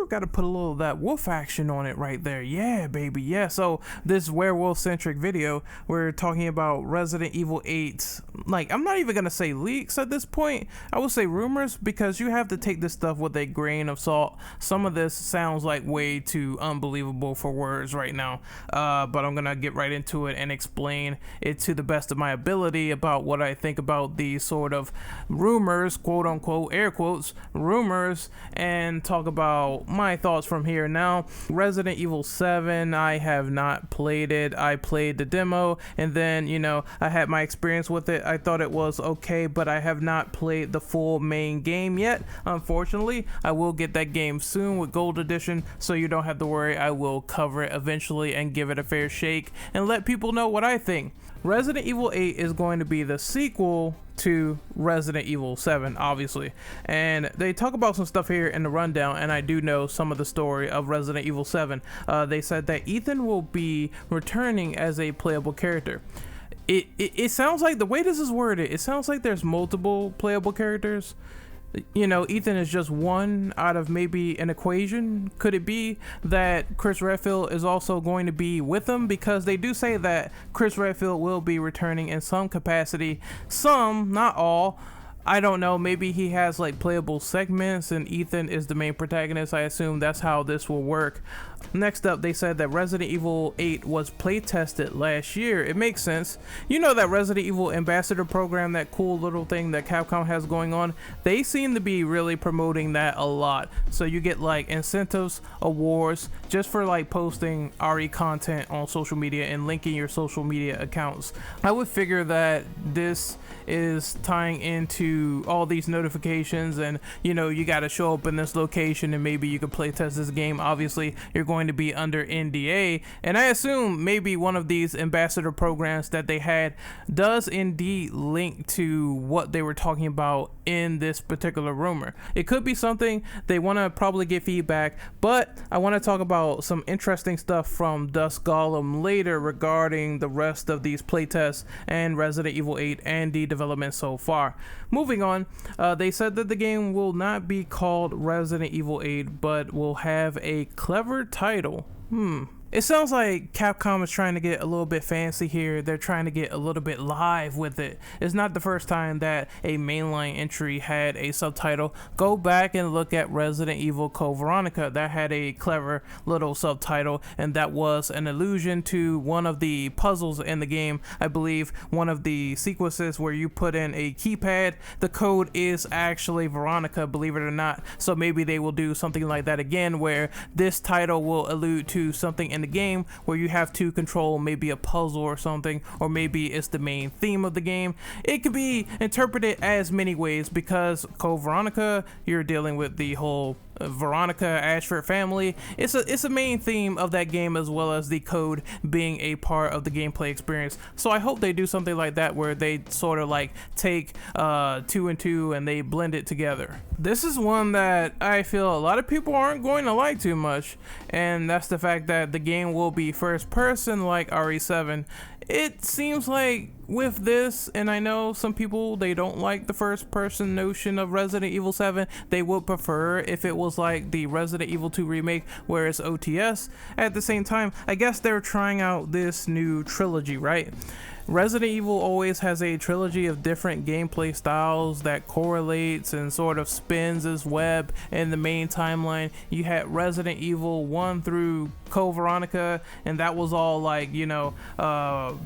Gotta put a little of that wolf action on it right there. Yeah, baby. Yeah, so this werewolf centric video, we're talking about Resident Evil 8. Like, I'm not even gonna say leaks at this point. I would say rumors, because you have to take this stuff with a grain of salt. Some of this sounds like way too unbelievable for words right now, but I'm gonna get right into it and explain it to the best of my ability about what I think about these sort of rumors, quote unquote, air quotes, rumors, and talk about my thoughts from here. Now, Resident Evil 7, I have not played it. I played the demo, and then, you know, I had my experience with it. I thought it was okay, but I have not played the full main game yet. Unfortunately, I will get that game soon with Gold Edition, so you don't have to worry. I will cover it eventually and give it a fair shake and let people know what I think. Resident Evil 8 is going to be the sequel to Resident Evil 7, obviously, and they talk about some stuff here in the rundown, and I do know some of the story of Resident Evil 7. They said that Ethan will be returning as a playable character. It sounds like, the way this is worded, it sounds like there's multiple playable characters. You know, Ethan is just one out of maybe an equation. Could it be that Chris Redfield is also going to be with them? Because they do say that Chris Redfield will be returning in some capacity. Some, not all. I don't know, maybe he has like playable segments and Ethan is the main protagonist. I assume that's how this will work. Next up, they said that Resident Evil 8 was playtested last year. It makes sense. You know, that Resident Evil Ambassador program, that cool little thing that Capcom has going on, they seem to be really promoting that a lot. So you get like incentives, awards, just for like posting RE content on social media and linking your social media accounts. I would figure that this is tying into all these notifications, and you know, you got to show up in this location and maybe you could play test this game. Obviously you're going to be under NDA, and I assume maybe one of these ambassador programs that they had does indeed link to what they were talking about in this particular rumor. It could be something they want to probably get feedback, but I want to talk about some interesting stuff from Dusk Golem later regarding the rest of these playtests and Resident Evil 8 and the development so far. Moving on, they said that the game will not be called Resident Evil 8, but will have a clever title. It sounds like Capcom is trying to get a little bit fancy here. They're trying to get a little bit live with it. It's not the first time that a mainline entry had a subtitle. Go back and look at Resident Evil Code Veronica. That had a clever little subtitle, and that was an allusion to one of the puzzles in the game. I believe one of the sequences where you put in a keypad, the code is actually Veronica, believe it or not. So maybe they will do something like that again, where this title will allude to something in the game where you have to control maybe a puzzle or something, or maybe it's the main theme of the game. It could be interpreted as many ways, because Code Veronica, you're dealing with the whole Veronica Ashford family. It's a main theme of that game, as well as the code being a part of the gameplay experience. So I hope they do something like that, where they sort of like take 2 and 2 and they blend it together. This is one that I feel a lot of people aren't going to like too much, and that's the fact that the game will be first person like RE7. It seems like with this, and I know some people, they don't like the first person notion of Resident Evil 7. They would prefer if it was like the Resident Evil 2 remake where it's OTS. At the same time, I guess they're trying out this new trilogy, right? Resident Evil always has a trilogy of different gameplay styles that correlates and sort of spins its web in the main timeline. You had Resident Evil 1 through Code Veronica, and that was all like, you know,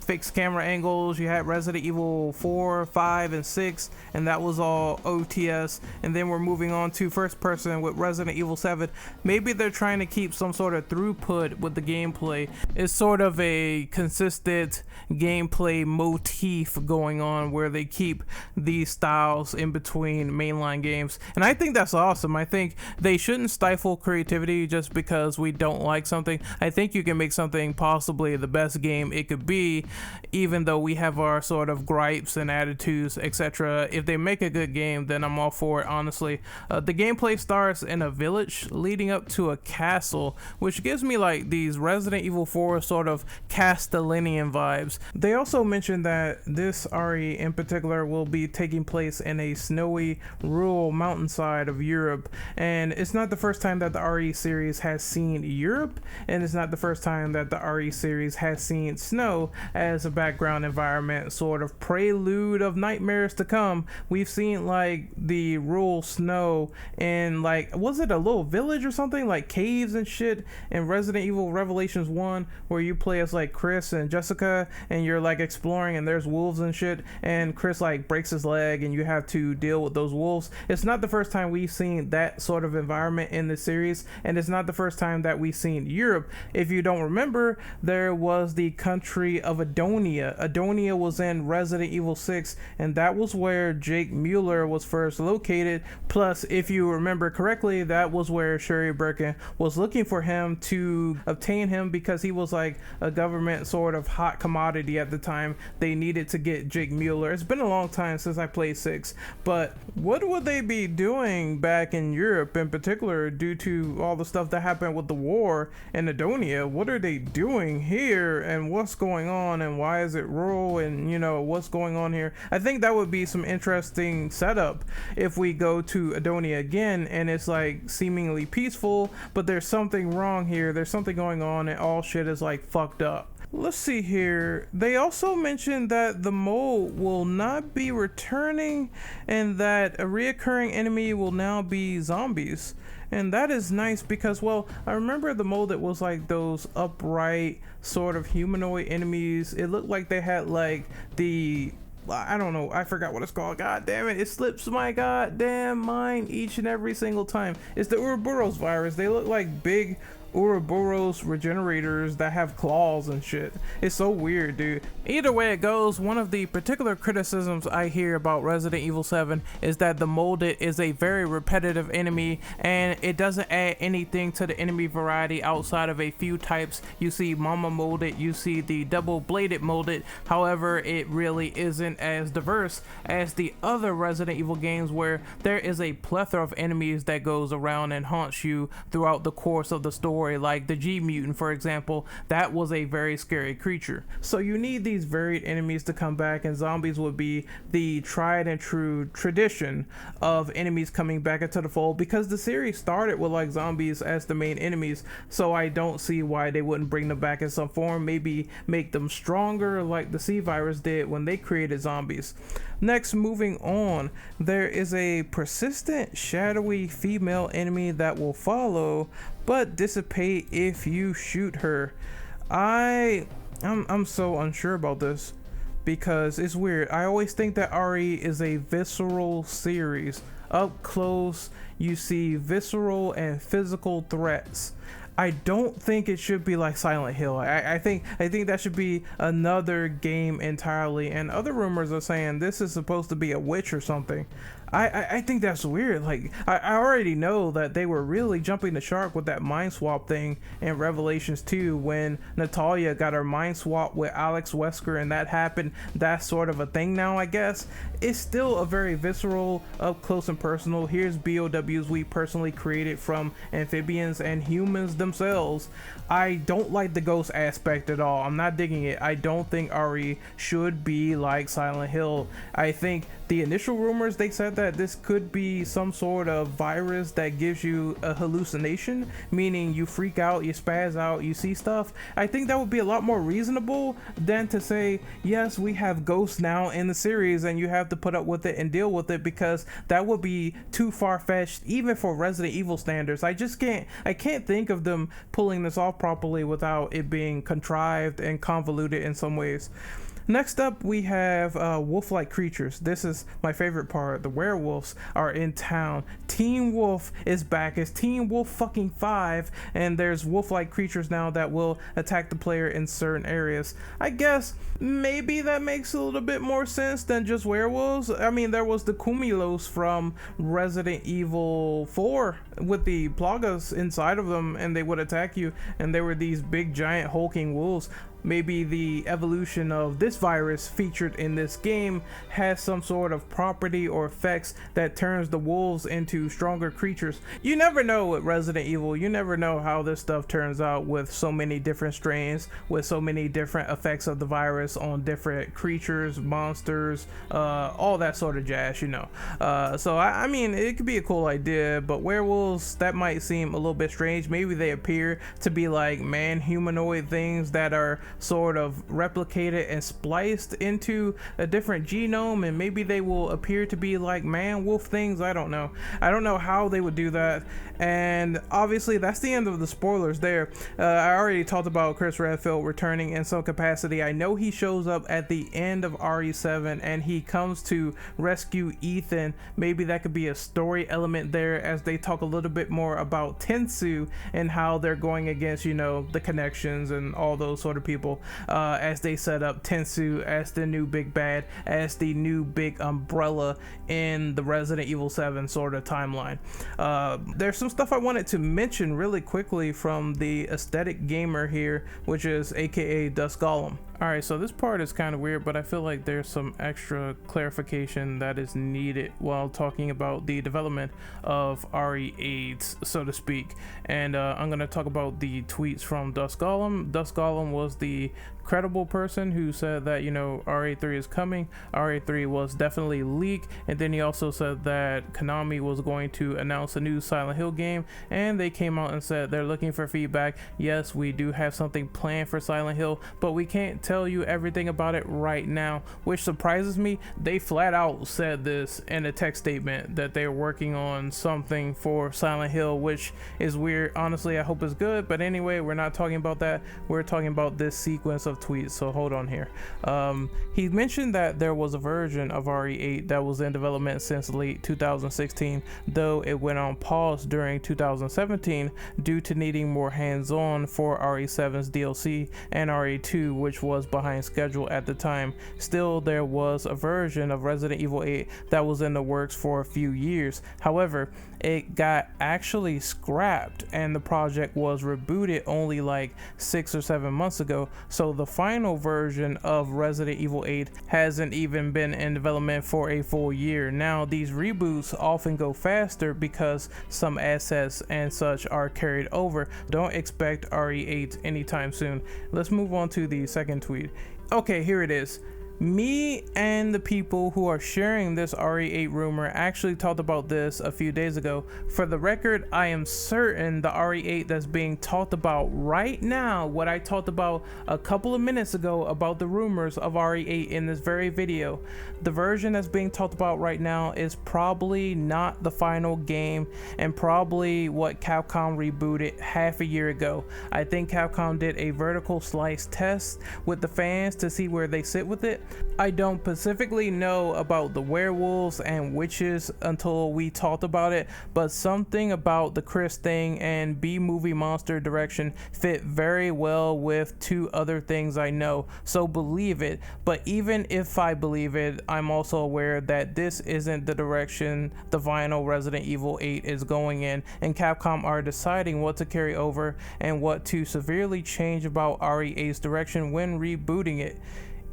fixed camera angles. You had Resident Evil 4, 5, and 6, and that was all OTS. And then we're moving on to first person with Resident Evil 7. Maybe they're trying to keep some sort of throughput with the gameplay. It's sort of a consistent gameplay a motif going on where they keep these styles in between mainline games. And I think that's awesome. I think they shouldn't stifle creativity just because we don't like something. I think you can make something possibly the best game it could be, even though we have our sort of gripes and attitudes, etc. If they make a good game, then I'm all for it, honestly. The gameplay starts in a village leading up to a castle, which gives me like these Resident Evil 4 sort of Castellanian vibes. They also mentioned that this RE in particular will be taking place in a snowy, rural mountainside of Europe, and it's not the first time that the RE series has seen Europe, and it's not the first time that the RE series has seen snow as a background environment, sort of prelude of nightmares to come. We've seen like the rural snow in, like, was it a little village or something, like caves and shit in Resident Evil Revelations 1, where you play as like Chris and Jessica and you're like exploring and there's wolves and shit, and Chris like breaks his leg and you have to deal with those wolves. It's not the first time we've seen that sort of environment in the series, and it's not the first time that we've seen Europe. If you don't remember, there was the country of Adonia. Adonia was in Resident Evil 6, and that was where Jake Mueller was first located. Plus, if you remember correctly, that was where Sherry Birkin was looking for him to obtain him, because he was like a government sort of hot commodity at the time. They needed to get Jake Mueller. It's been a long time since I played 6, but what would they be doing back in Europe in particular due to all the stuff that happened with the war in Adonia? What are they doing here, and what's going on, and why is it rural, and you know, what's going on here? I think that would be some interesting setup if we go to Adonia again and it's like seemingly peaceful, but there's something wrong here, there's something going on, and all shit is like fucked up. Let's see here. They also mentioned that the mole will not be returning and that a reoccurring enemy will now be zombies. And that is nice because, well, I remember the mole that was like those upright sort of humanoid enemies. It looked like they had like the, I don't know, I forgot what it's called. God damn it, it slips my goddamn mind each and every single time. It's the Ouroboros virus. They look like big Ouroboros regenerators that have claws and shit. It's so weird, dude. Either way it goes, one of the particular criticisms I hear about Resident Evil 7 is that the molded is a very repetitive enemy, and it doesn't add anything to the enemy variety outside of a few types. You see Mama molded, you see the double bladed molded. However, it really isn't as diverse as the other Resident Evil games, where there is a plethora of enemies that goes around and haunts you throughout the course of the story. Like the G mutant, for example, that was a very scary creature. So you need these varied enemies to come back, and zombies would be the tried and true tradition of enemies coming back into the fold, because the series started with like zombies as the main enemies. So I don't see why they wouldn't bring them back in some form, maybe make them stronger like the C virus did when they created zombies. Next, moving on, there is a persistent shadowy female enemy that will follow but dissipate if you shoot her. I'm so unsure about this because it's weird. I always think that RE is a visceral series. Up close you see visceral and physical threats. I don't think it should be like Silent Hill. I think that should be another game entirely. And other rumors are saying this is supposed to be a witch or something. I think that's weird. Like I already know that they were really jumping the shark with that mind swap thing in Revelations 2 when Natalia got her mind swap with Alex Wesker, and that happened. That's sort of a thing now, I guess. It's still a very visceral, up close and personal. Here's BOWs we personally created from amphibians and humans themselves. I don't like the ghost aspect at all. I'm not digging it. I don't think RE should be like Silent Hill. I think the initial rumors, they said that this could be some sort of virus that gives you a hallucination, meaning you freak out, you spaz out, you see stuff. I think that would be a lot more reasonable than to say, yes, we have ghosts now in the series and you have to put up with it and deal with it, because that would be too far-fetched even for Resident Evil standards. I can't think of them pulling this off properly without it being contrived and convoluted in some ways. Next up, we have wolf-like creatures. This is my favorite part. The werewolves are in town. Teen Wolf is back. It's Teen Wolf fucking 5, and there's wolf-like creatures now that will attack the player in certain areas. I guess maybe that makes a little bit more sense than just werewolves. I mean, there was the Kumilos from Resident Evil 4 with the plagas inside of them, and they would attack you, and they were these big giant hulking wolves. Maybe the evolution of this virus featured in this game has some sort of property or effects that turns the wolves into stronger creatures. You never know with Resident Evil. You never know how this stuff turns out with so many different strains, with so many different effects of the virus on different creatures, monsters, all that sort of jazz, you know. So I mean, it could be a cool idea, but werewolves, that might seem a little bit strange. Maybe they appear to be like man humanoid things that are sort of replicated and spliced into a different genome, and maybe they will appear to be like man wolf things. I don't know how they would do that. And obviously that's the end of the spoilers there. I already talked about Chris Redfield returning in some capacity. I know he shows up at the end of RE7 and he comes to rescue Ethan. Maybe that could be a story element there as they talk a little bit more about Tensu and how they're going against, you know, the connections and all those sort of people, as they set up Tensu as the new big bad, as the new big umbrella in the Resident Evil 7 sort of timeline. There's some stuff I wanted to mention really quickly from the aesthetic gamer here, which is aka Dusk Golem. Alright, so this part is kind of weird, but I feel like there's some extra clarification that is needed while talking about the development of RE8, so to speak. And I'm going to talk about the tweets from Dusk Golem. Dusk Golem was the credible person who said that, you know, RE3 is coming. RE3 was definitely leaked, and then he also said that Konami was going to announce a new Silent Hill game, and they came out and said they're looking for feedback. Yes, we do have something planned for Silent Hill, but we can't tell you everything about it right now, which surprises me. They flat out said this in a text statement that they're working on something for Silent Hill, which is weird. Honestly, I hope it's good, but anyway, we're not talking about that. We're talking about this sequence of tweets, so hold on here. He mentioned that there was a version of RE8 that was in development since late 2016, though it went on pause during 2017 due to needing more hands-on for RE7's DLC and RE2, which was behind schedule at the time. Still, there was a version of Resident Evil 8 that was in the works for a few years. However, it got actually scrapped and the project was rebooted only like 6 or 7 months ago, so the final version of Resident Evil 8 hasn't even been in development for a full year. Now, these reboots often go faster because some assets and such are carried over. Don't expect RE8 anytime soon. Let's move on to the second tweet. Okay, here it is. Me and the people who are sharing this RE8 rumor actually talked about this a few days ago. For the record, I am certain the RE8 that's being talked about right now, what I talked about a couple of minutes ago about the rumors of RE8 in this very video, the version that's being talked about right now is probably not the final game and probably what Capcom rebooted half a year ago. I think Capcom did a vertical slice test with the fans to see where they sit with it. I don't specifically know about the werewolves and witches until we talked about it, but something about the Chris thing and B-movie monster direction fit very well with two other things I know, so believe it. But even if I believe it, I'm also aware that this isn't the direction the final Resident Evil 8 is going in, and Capcom are deciding what to carry over and what to severely change about RE8's direction when rebooting it.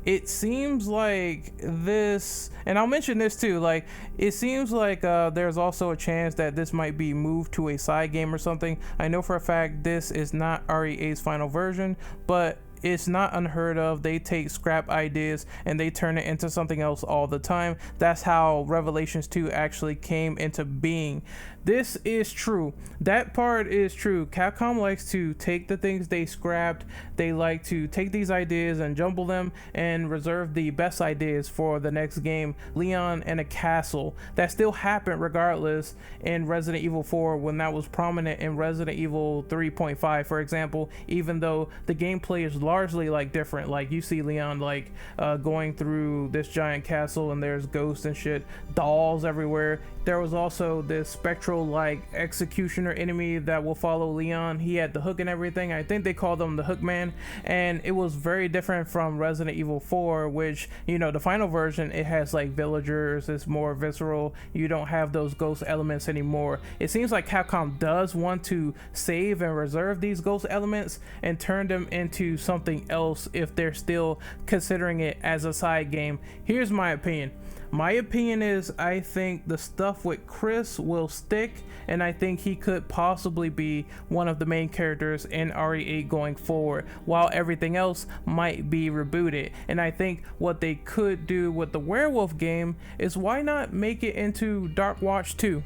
It seems like this, and I'll mention this too, like it seems like there's also a chance that this might be moved to a side game or something. I know for a fact this is not RE8's final version, but it's not unheard of. They take scrap ideas and they turn it into something else all the time. That's how Revelations 2 actually came into being. This is true. That part is true. Capcom likes to take the things they scrapped. They like to take these ideas and jumble them and reserve the best ideas for the next game. Leon and a castle. That still happened regardless in Resident Evil 4 when that was prominent in Resident Evil 3.5, for example, even though the gameplay is largely like different. Like you see Leon like going through this giant castle and there's ghosts and shit, dolls everywhere. There was also this spectral like executioner enemy that will follow Leon. He had the hook and everything. I think they called him the Hook Man, and it was very different from Resident Evil 4, which, you know, the final version, it has like villagers, it's more visceral. You don't have those ghost elements anymore. It seems like Capcom does want to save and reserve these ghost elements and turn them into something else if they're still considering it as a side game. Here's my opinion. My opinion is I think the stuff with Chris will stick, and I think he could possibly be one of the main characters in RE8 going forward, while everything else might be rebooted. And I think what they could do with the Werewolf game is why not make it into Dark Watch 2?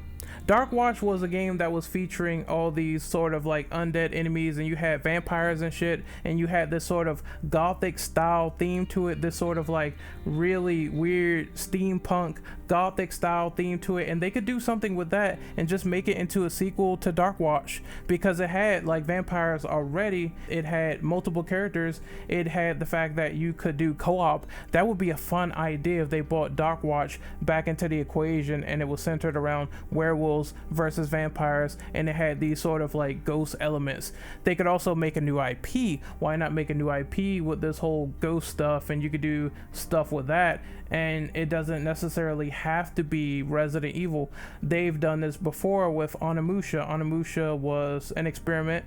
Dark Watch was a game that was featuring all these sort of like undead enemies, and you had vampires and shit, and you had this sort of gothic style theme to it, this sort of like really weird steampunk gothic style theme to it, and they could do something with that and just make it into a sequel to Dark Watch, because it had like vampires already, it had multiple characters, it had the fact that you could do co-op. That would be a fun idea if they brought Dark Watch back into the equation and it was centered around werewolves versus vampires, and it had these sort of like ghost elements. They could also make a new IP. Why not make a new IP with this whole ghost stuff, and you could do stuff with that, and it doesn't necessarily have to be Resident Evil. They've done this before with Onimusha. Onimusha was an experiment.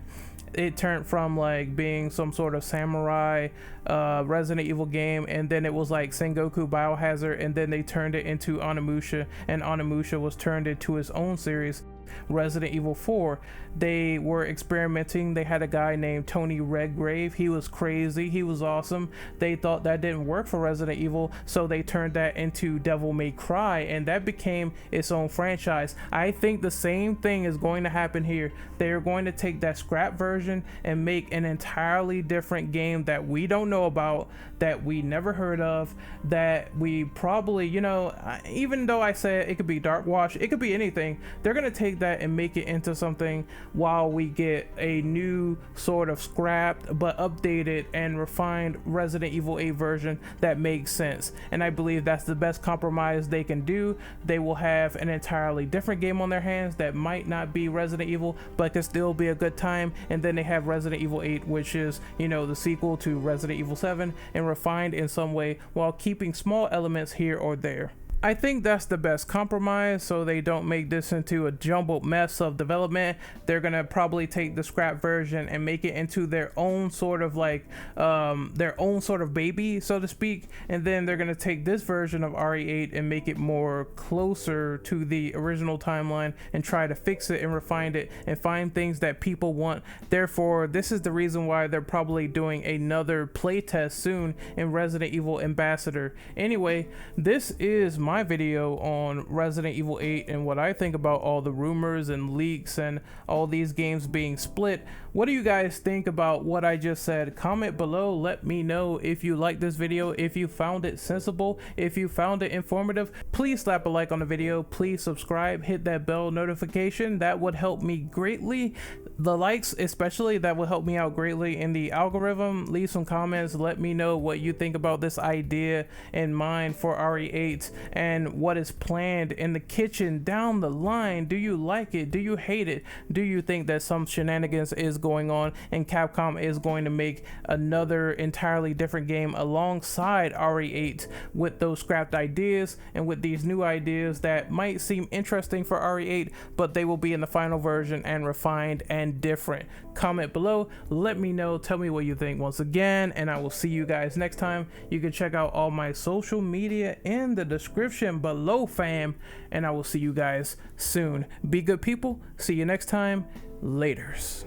It turned from like being some sort of samurai Resident Evil game, and then it was like Sengoku Biohazard, and then they turned it into Onimusha, and Onimusha was turned into its own series, Resident Evil 4. They were experimenting. They had a guy named Tony Redgrave. He was crazy. He was awesome. They thought that didn't work for Resident Evil, so they turned that into Devil May Cry, and that became its own franchise. I think the same thing is going to happen here. They're going to take that scrap version and make an entirely different game that we don't know about, that we never heard of, that we probably, you know, even though I said it could be Dark Watch, it could be anything. They're going to take that and make it into something while we get a new sort of scrapped but updated and refined Resident Evil 8 version that makes sense. And I believe that's the best compromise they can do. They will have an entirely different game on their hands that might not be Resident Evil, but can still be a good time. And then they have Resident Evil 8, which is, you know, the sequel to Resident Evil 7, and refined in some way while keeping small elements here or there. I think that's the best compromise, so they don't make this into a jumbled mess of development. They're gonna probably take the scrap version and make it into their own sort of like their own sort of baby, so to speak, and then they're gonna take this version of RE8 and make it more closer to the original timeline and try to fix it and refine it and find things that people want. Therefore, this is the reason why they're probably doing another playtest soon in Resident Evil Ambassador. Anyway, this is my video on Resident Evil 8 and what I think about all the rumors and leaks and all these games being split. What do you guys think about what I just said? Comment below, let me know if you like this video, if you found it sensible, if you found it informative. Please slap a like on the video, please subscribe, hit that bell notification, that would help me greatly. The likes especially, that will help me out greatly in the algorithm. Leave some comments, let me know what you think about this idea in mind for RE8 and what is planned in the kitchen down the line. Do you like it? Do you hate it? Do you think that some shenanigans is going on and Capcom is going to make another entirely different game alongside RE8 with those scrapped ideas and with these new ideas that might seem interesting for RE8, but they will be in the final version and refined and different? Comment below, let me know, tell me what you think once again, and I will see you guys next time. You can check out all my social media in the description below, fam, and I will see you guys soon. Be good people, see you next time, laters.